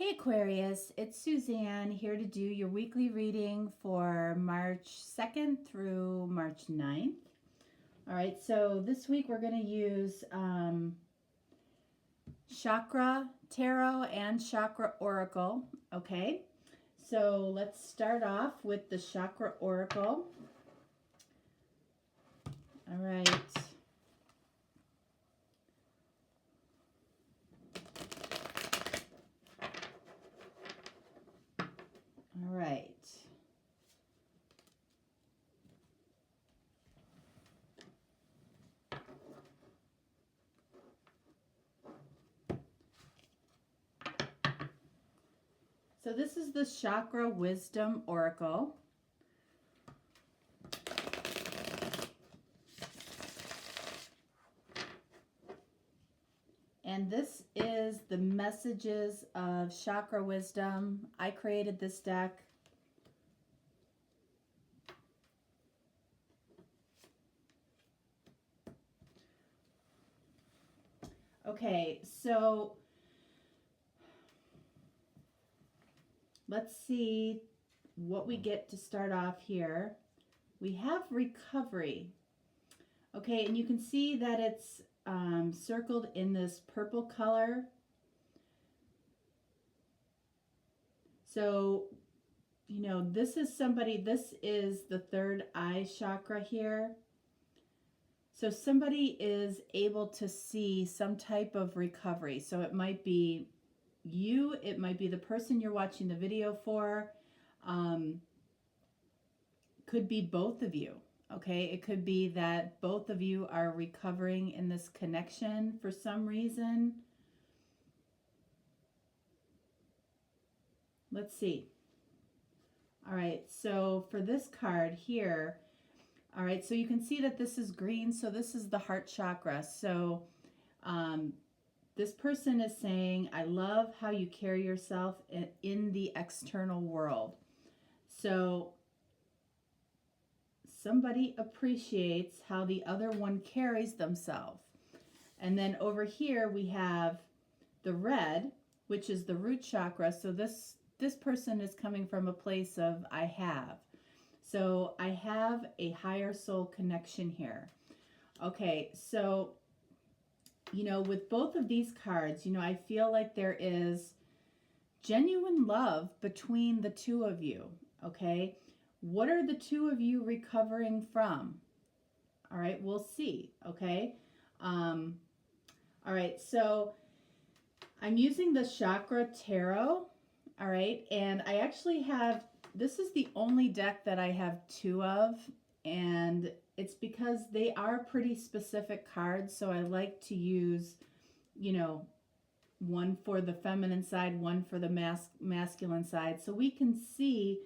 Hey Aquarius, it's Suzanne here to do your weekly reading for March 2nd through March 9th. All right, so this week we're going to use Chakra Tarot and Chakra Oracle. Okay, so let's start off with the Chakra Oracle. All right. All right. So this is the Chakra Wisdom Oracle. And this is the messages of Chakra Wisdom. I created this deck. Okay, so let's see what we get to start off here. We have recovery. Okay, and you can see that it's circled in this purple color. So, you know, this is the third eye chakra here. So somebody is able to see some type of recovery. So it might be you, it might be the person you're watching the video for, could be both of you. Okay, it could be that both of you are recovering in this connection for some reason. Let's see. All right, so for this card here, all right, so you can see that this is green, so this is the heart chakra. So this person is saying, I love how you carry yourself in the external world. So somebody appreciates how the other one carries themselves. And then over here we have the red, which is the root chakra. So this person is coming from a place of I have. So I have a higher soul connection here. Okay, so, you know, with both of these cards, you know, I feel like there is genuine love between the two of you. Okay, what are the two of you recovering from? All right, we'll see. Okay, all right, so I'm using the Chakra Tarot. All right, and I actually have, this is the only deck that I have two of, and it's because they are pretty specific cards, so I like to use, you know, one for the feminine side, one for the masculine side, so we can see,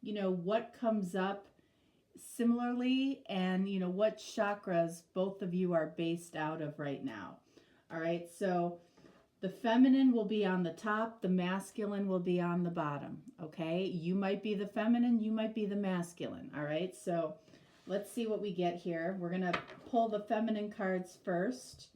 you know, what comes up similarly and, you know, what chakras both of you are based out of right now. All right, so the feminine will be on the top, the masculine will be on the bottom, okay? You might be the feminine, you might be the masculine, all right? So let's see what we get here. We're going to pull the feminine cards first.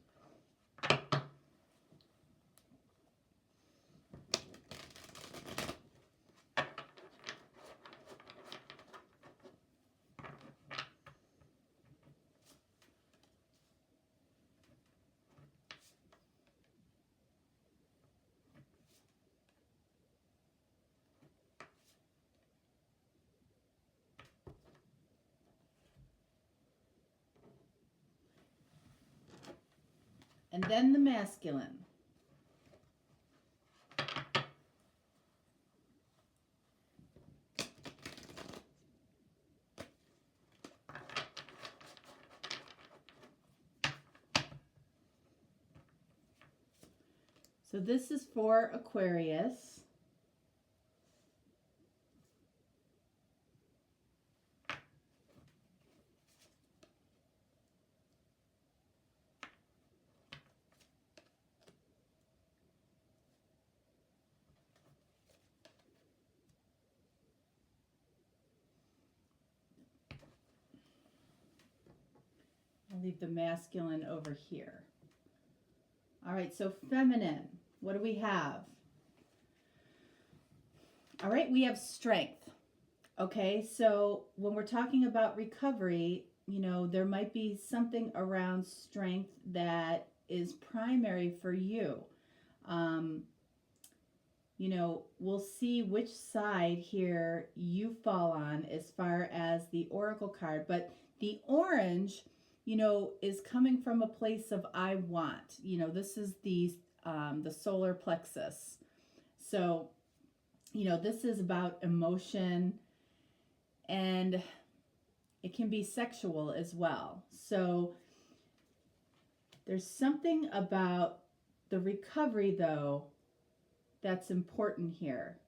And then the masculine. So this is for Aquarius. I'll leave the masculine over here. All right, so feminine, what do we have? All right, we have strength. Okay, so when we're talking about recovery, you know, there might be something around strength that is primary for you. Um, you know, we'll see which side here you fall on as far as the oracle card, but the orange, you know, is coming from a place of I want. You know, this is the solar plexus. So, you know, this is about emotion, and it can be sexual as well. So there's something about the recovery, though, that's important here.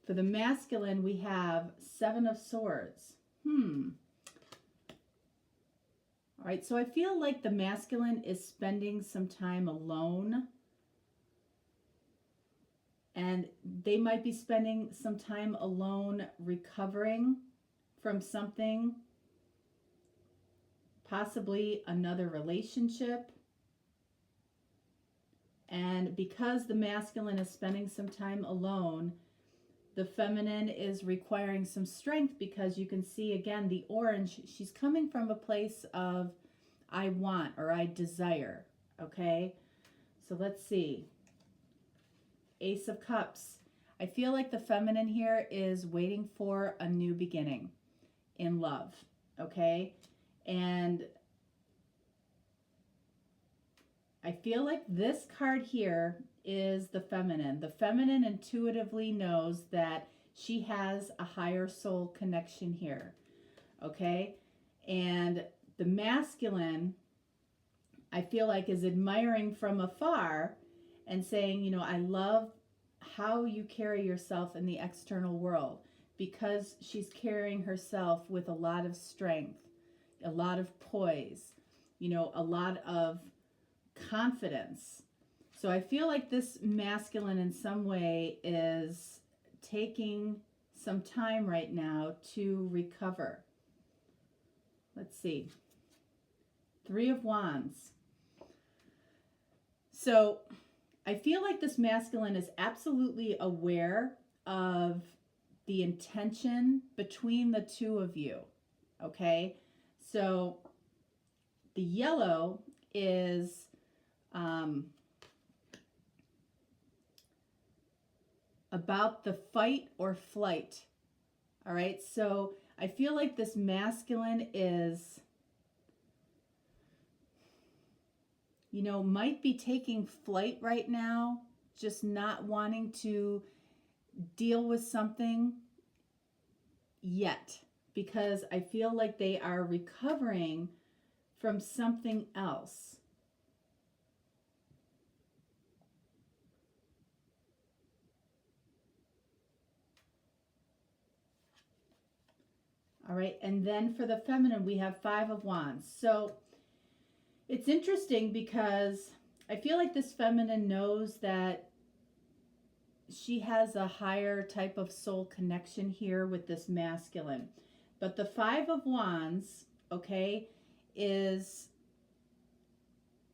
For the masculine, we have 7 of Swords. All right, so I feel like the masculine is spending some time alone, and they might be spending some time alone recovering from something, possibly another relationship. And because the masculine is spending some time alone, the feminine is requiring some strength, because you can see again the orange, she's coming from a place of I want or I desire. Okay, so let's see. Ace of Cups. I feel like the feminine here is waiting for a new beginning in love. Okay, and I feel like this card here is the feminine. The feminine intuitively knows that she has a higher soul connection here. Okay, and the masculine, I feel like, is admiring from afar and saying, you know, I love how you carry yourself in the external world, because she's carrying herself with a lot of strength, a lot of poise, you know, a lot of confidence. So I feel like this masculine in some way is taking some time right now to recover. Let's see. 3 of Wands. So I feel like this masculine is absolutely aware of the intention between the two of you. Okay, so the yellow is about the fight or flight. All right, so I feel like this masculine is, you know, might be taking flight right now, just not wanting to deal with something yet, because I feel like they are recovering from something else. All right, and then for the feminine, we have 5 of Wands. So it's interesting because I feel like this feminine knows that she has a higher type of soul connection here with this masculine. But the 5 of Wands, okay, is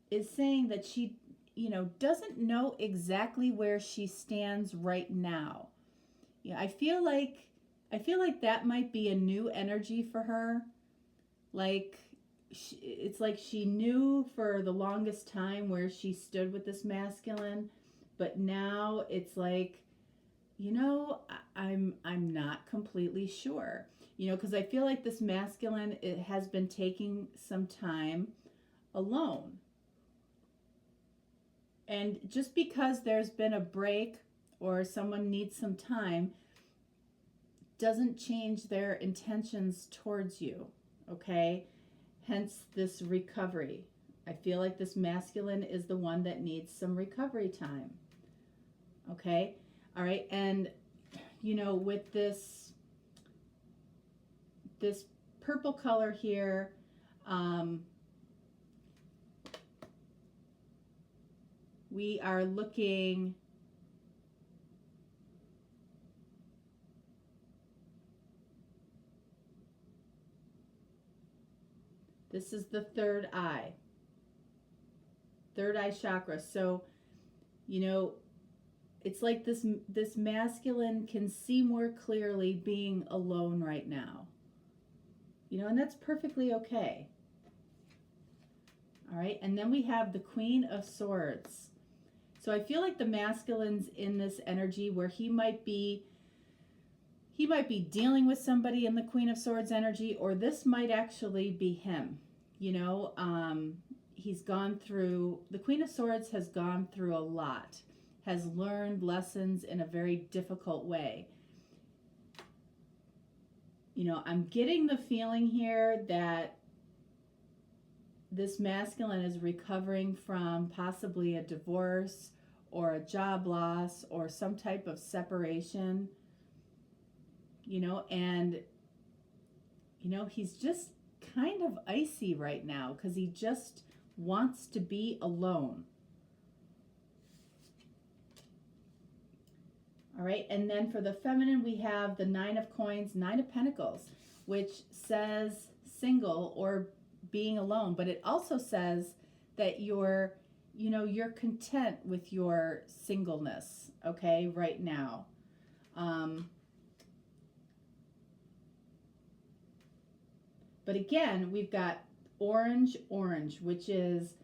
saying that she, you know, doesn't know exactly where she stands right now. Yeah, I feel like that might be a new energy for her. Like, it's like she knew for the longest time where she stood with this masculine, but now it's like, you know, I'm not completely sure. You know, because I feel like this masculine, it has been taking some time alone. And just because there's been a break or someone needs some time doesn't change their intentions towards you, okay? Hence this recovery. I feel like this masculine is the one that needs some recovery time, okay? All right, and you know, with this purple color here, we are looking this is the third eye chakra. So, you know, it's like this masculine can see more clearly being alone right now. You know, and that's perfectly okay. All right, and then we have the Queen of Swords. So I feel like the masculine's in this energy where he might be dealing with somebody in the Queen of Swords energy, or this might actually be him. You know, he's gone through, the Queen of Swords has gone through a lot, has learned lessons in a very difficult way. You know, I'm getting the feeling here that this masculine is recovering from possibly a divorce or a job loss or some type of separation, you know, and, you know, he's just kind of icy right now because he just wants to be alone. All right, and then for the feminine, we have the Nine of Coins, Nine of Pentacles, which says single or being alone, but it also says that you're content with your singleness, okay, right now. But again, we've got orange, which is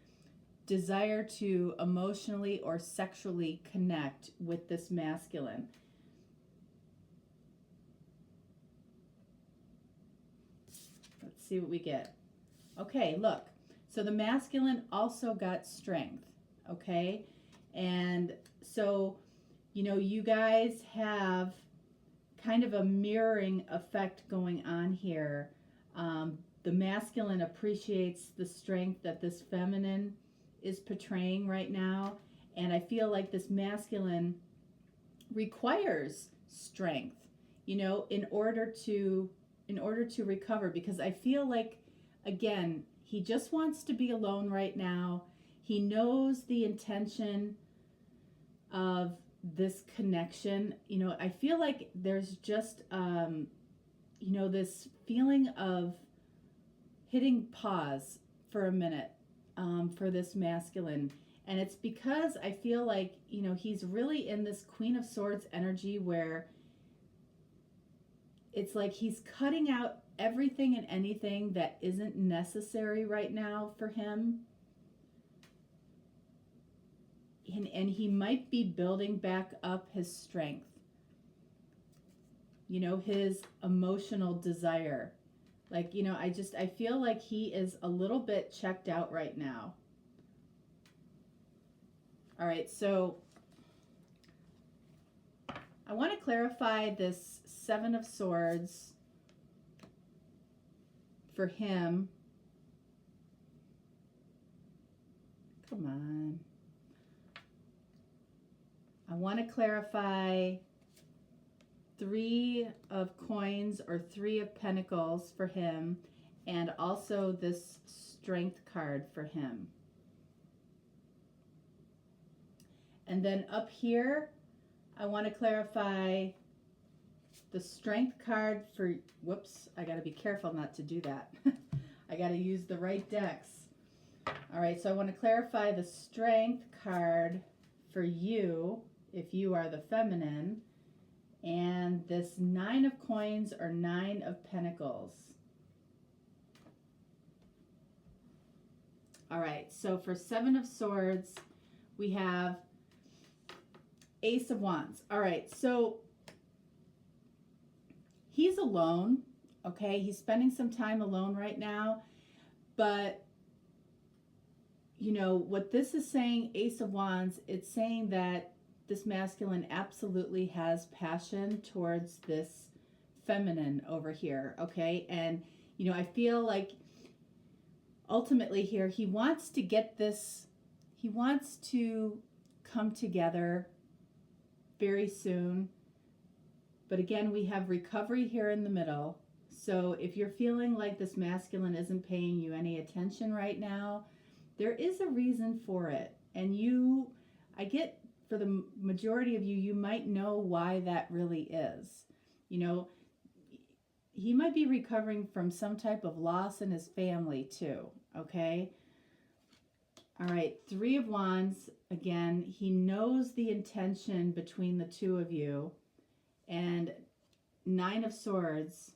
desire to emotionally or sexually connect with this masculine. Let's see what we get. Okay, look. So the masculine also got strength, okay? And so, you know, you guys have kind of a mirroring effect going on here. The masculine appreciates the strength that this feminine is portraying right now, and I feel like this masculine requires strength, you know, in order to recover, because I feel like, again, he just wants to be alone right now. He knows the intention of this connection. You know, I feel like there's just you know, this feeling of hitting pause for a minute for this masculine. And it's because I feel like, you know, he's really in this Queen of Swords energy where it's like he's cutting out everything and anything that isn't necessary right now for him. And he might be building back up his strength, you know, his emotional desire. Like, you know, I feel like he is a little bit checked out right now. All right, so I want to clarify this Seven of Swords for him. Come on. I want to clarify Three of Coins or Three of Pentacles for him, and also this Strength card for him. And then up here, I want to clarify the Strength card for, whoops, I got to be careful not to do that. I got to use the right decks. All right, so I want to clarify the Strength card for you, if you are the feminine, and this Nine of Coins or Nine of Pentacles. All right, so for Seven of Swords, we have Ace of Wands. All right, so he's alone, okay? He's spending some time alone right now, but you know, what this is saying, Ace of Wands, it's saying that this masculine absolutely has passion towards this feminine over here, okay? And, you know, I feel like ultimately here, he wants to get this, he wants to come together very soon. But again, we have recovery here in the middle. So if you're feeling like this masculine isn't paying you any attention right now, there is a reason for it. And you, I get, for the majority of you, you might know why that really is. You know, he might be recovering from some type of loss in his family too, okay? All right, Three of Wands, again, he knows the intention between the two of you. And Nine of Swords,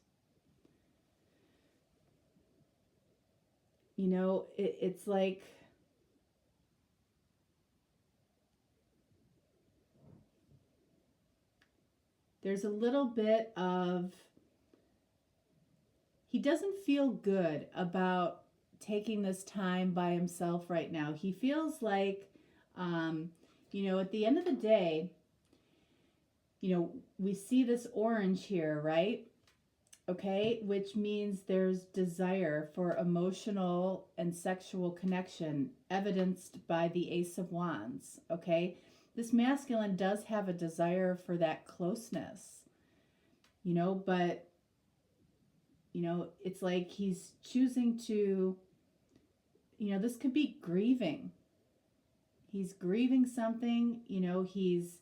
you know, it's like there's a little bit of, he doesn't feel good about taking this time by himself right now. He feels like, you know, at the end of the day, you know, we see this orange here, right? Okay, which means there's desire for emotional and sexual connection, evidenced by the Ace of Wands. Okay, this masculine does have a desire for that closeness, you know, but, you know, it's like he's choosing to, you know, this could be grieving. He's grieving something, you know, he's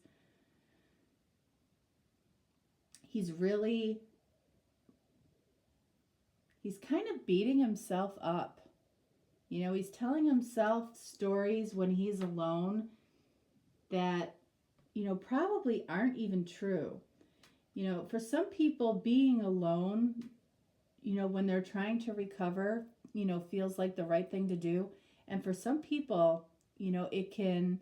really, he's kind of beating himself up. You know, he's telling himself stories when he's alone that, you know, probably aren't even true. You know, for some people, being alone, you know, when they're trying to recover, you know, feels like the right thing to do. And for some people, you know, it can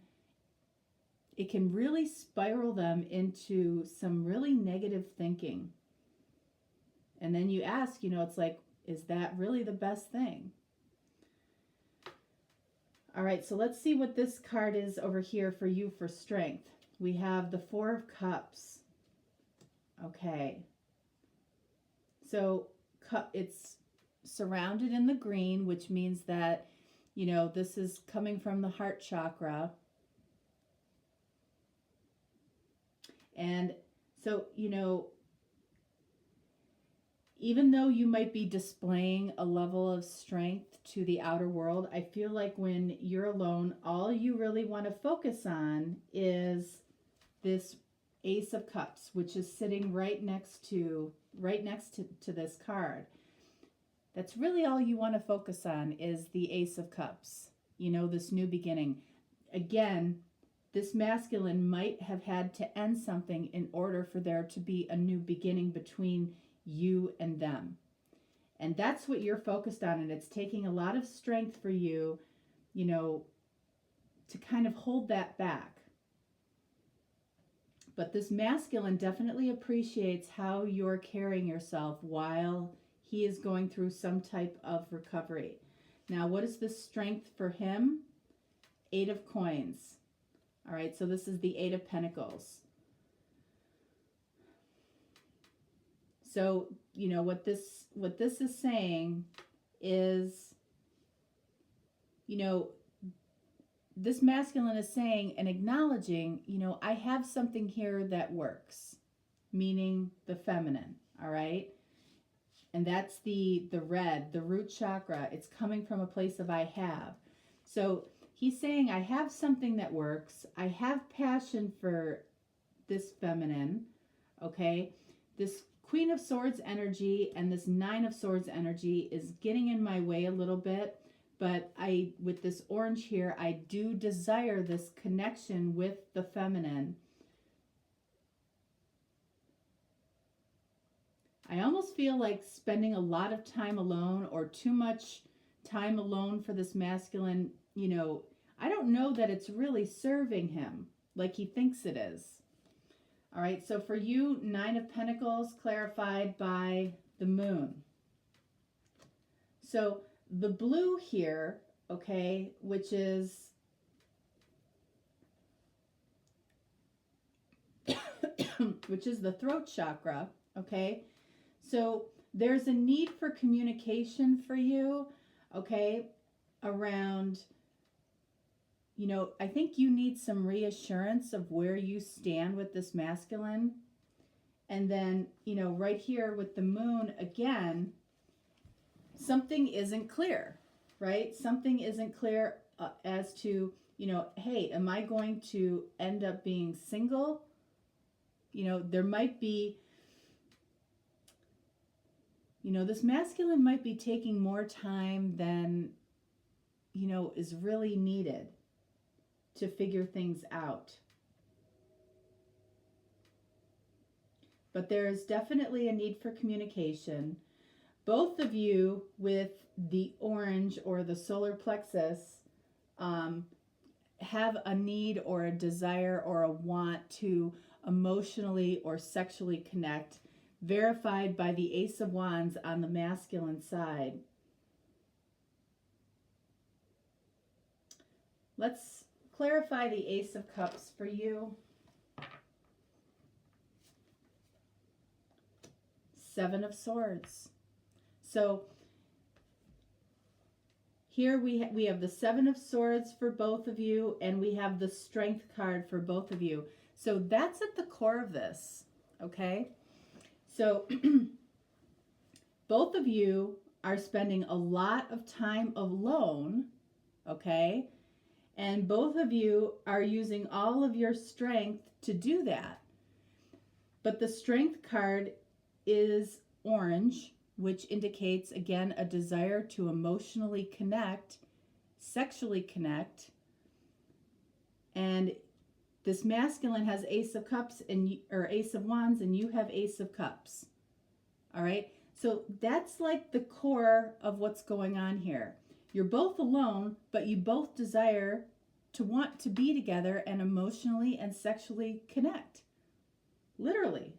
really spiral them into some really negative thinking. And then you ask, you know, it's like, is that really the best thing? All right, so let's see what this card is over here for you for strength. We have the Four of Cups. Okay. So it's surrounded in the green, which means that, you know, this is coming from the heart chakra. And so, you know, even though you might be displaying a level of strength to the outer world, I feel like when you're alone, all you really want to focus on is this Ace of Cups, which is sitting right next to this card. That's really all you want to focus on, is the Ace of Cups, you know, this new beginning. Again, this masculine might have had to end something in order for there to be a new beginning between you and them. And that's what you're focused on. And it's taking a lot of strength for you, you know, to kind of hold that back. But this masculine definitely appreciates how you're carrying yourself while he is going through some type of recovery. Now, what is the strength for him? Eight of Coins. All right, so this is the Eight of Pentacles. So, you know, what this is saying is, you know, this masculine is saying and acknowledging, you know, I have something here that works, meaning the feminine, all right? And that's the red, the root chakra. It's coming from a place of I have. So he's saying, I have something that works. I have passion for this feminine, okay? This Queen of Swords energy and this Nine of Swords energy is getting in my way a little bit. But with this orange here, I do desire this connection with the feminine. I almost feel like spending a lot of time alone, or too much time alone for this masculine, you know, I don't know that it's really serving him like he thinks it is. All right, so for you, Nine of Pentacles clarified by the moon. So the blue here, okay, which is the throat chakra, okay? So there's a need for communication for you, okay, around, you know, I think you need some reassurance of where you stand with this masculine. And then, you know, right here with the moon, again, something isn't clear, right? Something isn't clear as to, you know, hey, am I going to end up being single? You know, there might be, you know, this masculine might be taking more time than is really needed to figure things out. But there is definitely a need for communication. Both of you with the orange or the solar plexus have a need or a desire or a want to emotionally or sexually connect, verified by the Ace of Wands on the masculine side. Let's clarify the Ace of Cups for you. Seven of Swords. So here we have the Seven of Swords for both of you, and we have the Strength card for both of you. So that's at the core of this, okay? So both of you are spending a lot of time alone, okay? And both of you are using all of your strength to do that. But the Strength card is orange, which indicates, again, a desire to emotionally connect, sexually connect. And this masculine has Ace of Cups or Ace of Wands, and you have Ace of Cups. All right? So that's like the core of what's going on here. You're both alone, but you both desire to want to be together and emotionally and sexually connect. Literally.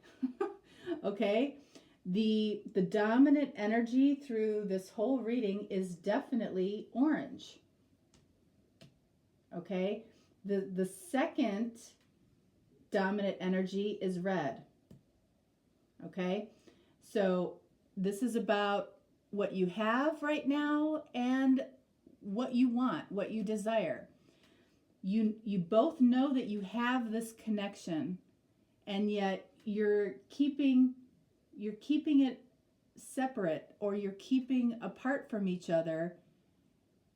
Okay? The dominant energy through this whole reading is definitely orange. Okay? The second dominant energy is red. Okay? So this is about what you have right now and what you want, what you desire. You both know that you have this connection, and yet you're keeping it separate, or you're keeping apart from each other.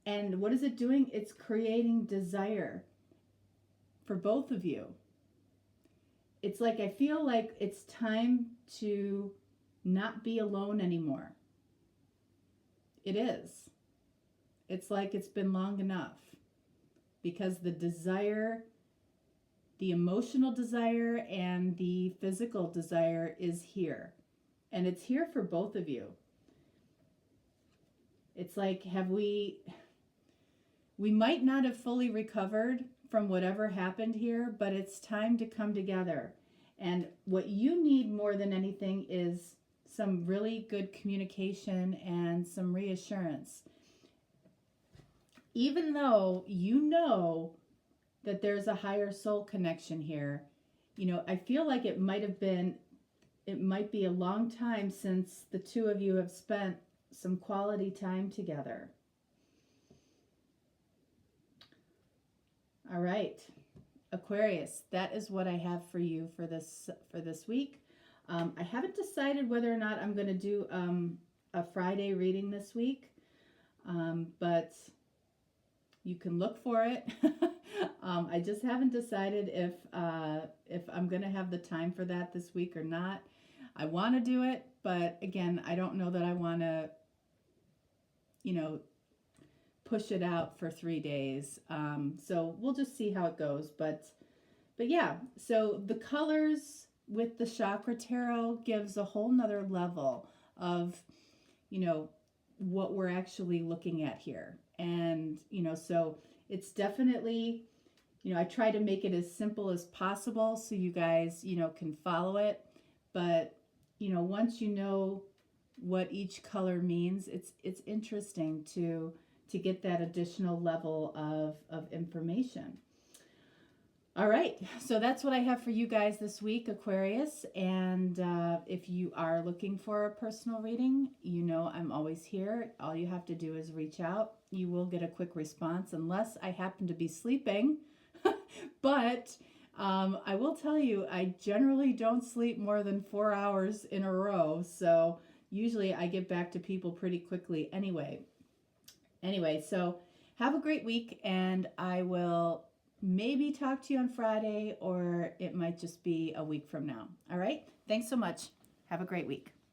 And what is it doing? It's creating desire for both of you. It's like, I feel like it's time to not be alone anymore. It is. It's like it's been long enough, because the desire, the emotional desire and the physical desire is here. And it's here for both of you. It's like, we might not have fully recovered from whatever happened here, but it's time to come together. And what you need more than anything is some really good communication and some reassurance. Even though you know that there's a higher soul connection here, I feel like it might be a long time since the two of you have spent some quality time together. All right, Aquarius, that is what I have for you for this week. I haven't decided whether or not I'm going to do a Friday reading this week, but you can look for it. I just haven't decided if I'm going to have the time for that this week or not. I want to do it, but again, I don't know that I want to, push it out for 3 days. So we'll just see how it goes. But yeah, so the colors with the Chakra Tarot gives a whole nother level of, what we're actually looking at here. And, so it's definitely, I try to make it as simple as possible so you guys, can follow it. But, once you know what each color means, it's interesting to get that additional level of information. All right, so that's what I have for you guys this week, Aquarius. And if you are looking for a personal reading, I'm always here. All you have to do is reach out. You will get a quick response unless I happen to be sleeping. But I will tell you, I generally don't sleep more than 4 hours in a row. So usually I get back to people pretty quickly anyway. So have a great week, and I will maybe talk to you on Friday, or it might just be a week from now. All right? Thanks so much. Have a great week.